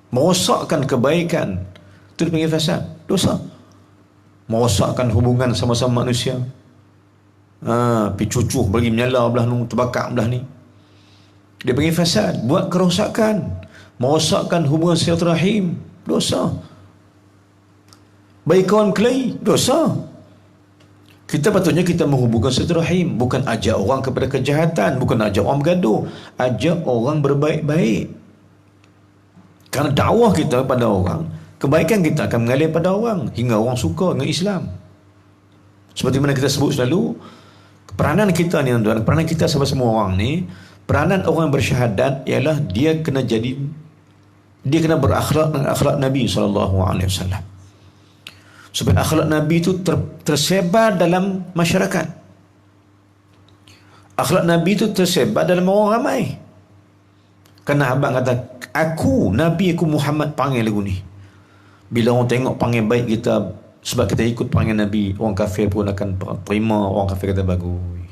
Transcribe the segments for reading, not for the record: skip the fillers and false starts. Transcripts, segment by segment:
merosakkan kebaikan, itu dipanggil fasad, dosa. Merosakkan hubungan sama-sama manusia, pergi cucuh bagi menyala belah ni, terbakar belah ni, dia panggil fasad. Buat kerosakan, merosakkan hubungan silaturahim, dosa. Bagi kawan kelahi, dosa. Kita patutnya kita menghubungkan silaturahim, bukan ajak orang kepada kejahatan, bukan ajak orang bergaduh, ajak orang berbaik-baik. Kerana dakwah kita pada orang, kebaikan kita akan mengalir pada orang hingga orang suka dengan Islam. Seperti mana kita sebut selalu, peranan kita ni tuan, peranan kita sama semua orang ni, peranan orang bersyahadat ialah dia kena berakhlak dengan akhlak Nabi SAW. Supaya akhlak Nabi itu tersebar dalam masyarakat. Akhlak Nabi itu tersebar dalam orang ramai. Kerana abang kata, aku Nabi, aku Muhammad panggil lagu ni. Bila orang tengok panggil baik kita, sebab kita ikut panggil Nabi, orang kafir pun akan terima. Orang kafir kata bagus,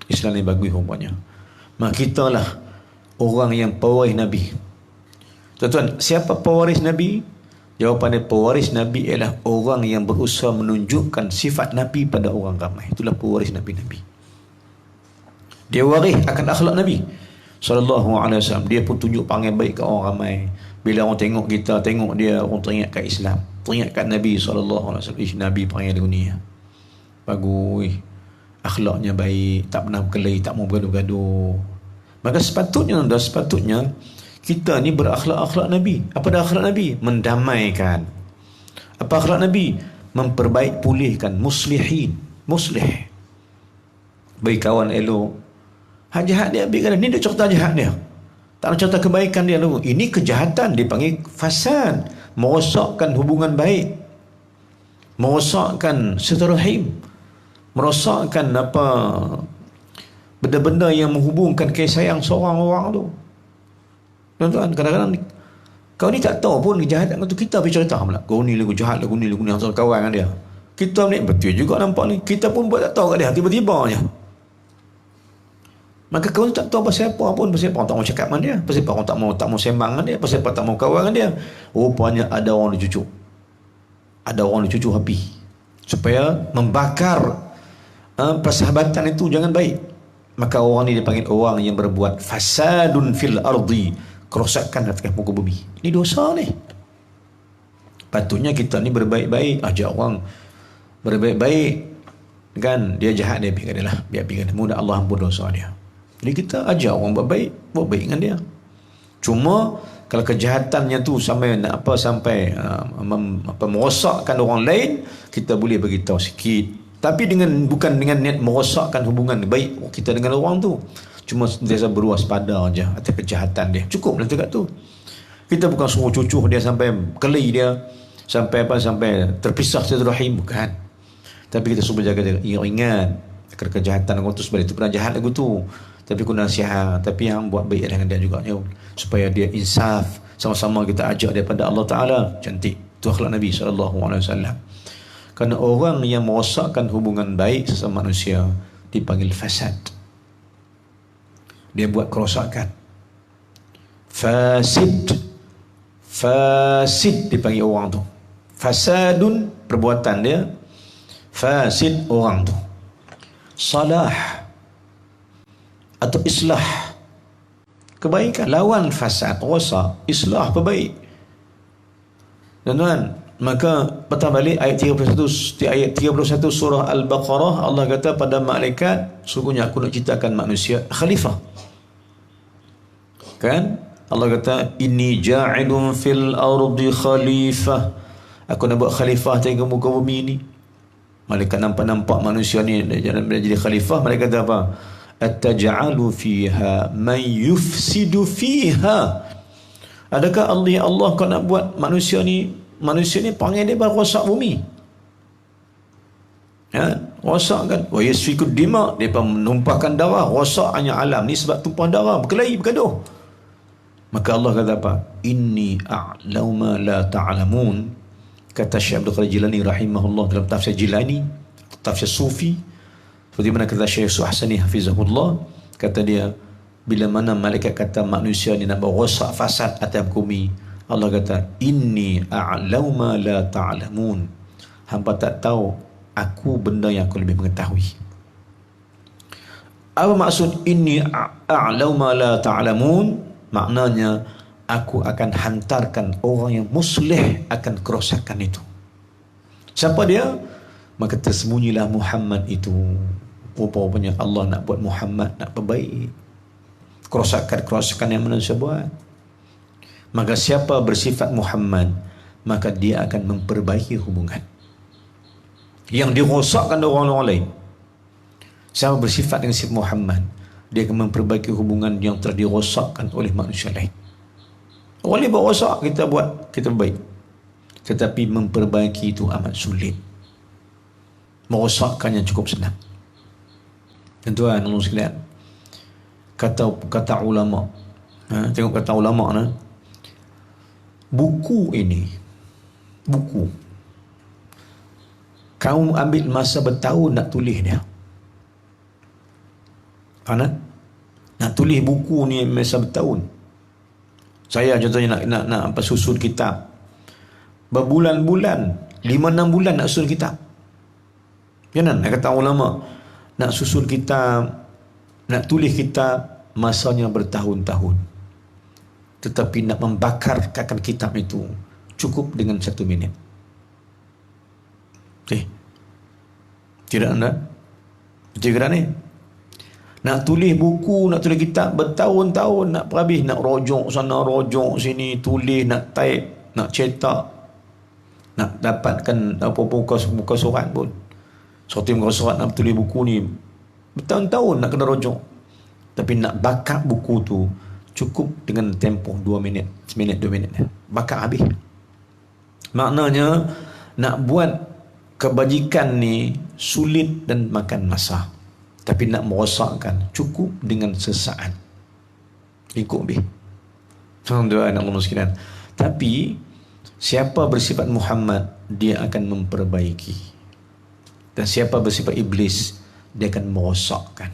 Islam ni bagus rupanya. Maka kita lah orang yang pewaris Nabi. Tuan-tuan, siapa pewaris Nabi? Jawapan dia, pewaris Nabi ialah orang yang berusaha menunjukkan sifat Nabi pada orang ramai. Itulah pewaris Nabi-Nabi. Dia waris akan akhlak Nabi SAW. Dia pun tunjuk panggil baik ke orang ramai. Bila orang tengok kita, tengok dia, orang teringat kat Islam, teringat kat Nabi SAW. Nabi panggil dunia bagus, akhlaknya baik, tak pernah berkelahi, tak mau bergaduh-gaduh. Maka sepatutnya kita ni berakhlak-akhlak Nabi. Apa dah akhlak Nabi? Mendamaikan. Apa akhlak Nabi? Memperbaik, pulihkan, muslih. Bagi kawan elok, jahat dia ambil kadang. Ni dia cerita jahat dia, tak nak cerita kebaikan dia dulu. Ini kejahatan, dipanggil fasad. Merosakkan hubungan baik, merosakkan silaturahim, merosakkan benda-benda yang menghubungkan kasih sayang seorang orang tu. Tuan-tuan, kadang-kadang kau ni tak tahu pun kejahatan tu, kita pergi cerita pula, kau ni lagu jahat, lagu ni antara kawan dengan dia. Kita ni betul juga nampak ni, kita pun buat tak tahu kat dia, tiba-tiba je. Maka kau tak tahu pasal apa pun, pasal apa orang tak mau cakap dengan dia, pasal apa orang tak mau sembang dengan dia, pasal apa tak mau kawan dengan dia. Rupanya ada orang dicucuk. Ada orang dicucuk api supaya membakar persahabatan itu jangan baik. Maka orang ni dipanggil orang yang berbuat fasadun fil ardi, kerosakan atas muka bumi. Ini dosa ni. Patutnya kita ni berbaik-baik, ajak orang berbaik-baik, kan? Dia jahat, dia biarkan dia lah, biarkan dia. Mudah Allah ampun dosa dia. Jadi kita ajak orang berbaik dengan dia. Cuma kalau kejahatannya tu sampai merosakkan orang lain, kita boleh beritahu sikit. Tapi bukan dengan niat merosakkan hubungan baik kita dengan orang tu. Cuma sentiasa berwaspada aja atas kejahatan dia. Cukup lah dekat tu. Kita bukan suruh cucuh dia sampai keli dia, sampai terpisah silaturahim, bukan. Tapi kita suruh jaga dia, ingat kejahatan orang tu, sebab itu pernah jahat lagu tu. Tapi aku nasihat, tapi yang buat baik dengan dia juga, supaya dia insaf. Sama-sama kita ajak daripada Allah Ta'ala. Cantik. Itu akhlak Nabi SAW. Kerana orang yang merosakkan hubungan baik sesama manusia dipanggil fasad. Dia buat kerosakan. Fasid dipanggil orang tu. Fasadun perbuatan dia, fasid orang tu. Salah atau islah, kebaikan. Lawan fasad, rosak. Islah, perbaik. Tuan-tuan, maka petang balik ayat 31 surah Al-Baqarah, Allah kata pada malaikat, sungguhnya aku nak ciptakan manusia khalifah. Kan? Allah kata, inni ja'ilun fil ardi khalifah. Aku nak buat khalifah di muka bumi ni. Malaikat nampak manusia ni jadi khalifah. Malaikat kata apa? Ataj'alu fiha man yufsidu fiha. Adakah Allah kau nak buat manusia ni panggil dia rosak bumi, ya, rosak kan? Wa yasfikud dima, dia menumpahkan darah, rosak hanya alam ni sebab tumpah darah, berkelahi, bergaduh. Maka Allah kata apa? Inni a'lamu ma la ta'lamun. Kata Syekh Abdul Qadir Jilani rahimahullah dalam tafsir Jilani, tafsir Sufi. Seperti mana kata Syekh Suhasani hafizahullah, kata dia, bila mana malaikat kata manusia ni nak berosak fasad atas bumi, Allah kata, inni a'lamu ma la ta'lamun. Hampa tak tahu, aku benda yang aku lebih mengetahui. Apa maksud inni a'lamu ma la ta'lamun? Maknanya, aku akan hantarkan orang yang muslih akan kerosakan itu. Siapa dia? Maka tersembunyilah Muhammad itu. Rupanya Allah nak buat Muhammad nak perbaik kerosakan-kerosakan yang manusia buat. Maka siapa bersifat Muhammad, maka dia akan memperbaiki hubungan yang dirosakkan oleh orang lain. Siapa bersifat dengan sifat Muhammad, dia akan memperbaiki hubungan yang telah dirosakkan oleh manusia lain. Orang lain buat rosak, kita buat, kita baik. Tetapi memperbaiki itu amat sulit. Merosakkannya cukup senang. Tuan-tuan sekalian, kata ulama, tengok kata ulama, buku ini, buku, kamu ambil masa bertahun nak tulis dia. Nak tulis buku ni masa bertahun. Saya contohnya nak susun kitab, berbulan-bulan, 5-6 bulan nak susun kitab. Jangan nak kata ulama, nak susun kitab, nak tulis kitab, masanya bertahun-tahun. Tetapi nak membakarkan kitab itu cukup dengan 1 minit. Tidak anda? Betul ke ni? Nak tulis buku, nak tulis kitab bertahun-tahun, nak habis, nak rojok sana, rojok sini, tulis, nak type, nak cetak, nak dapatkan apa-apa muka surat pun. Seperti muka surat nak tulis buku ni bertahun-tahun nak kena rojok. Tapi nak bakar buku tu cukup dengan tempoh 2 minit, 1 minit, 2 minit. Bakar habis. Maknanya nak buat kebajikan ni sulit dan makan masa. Tapi nak merosakkan cukup dengan sesaat. Ikut lebih. Tuan-tuan dan puan sekalian. Tapi siapa bersifat Muhammad, dia akan memperbaiki. Dan siapa bersifat iblis, dia akan merosakkan.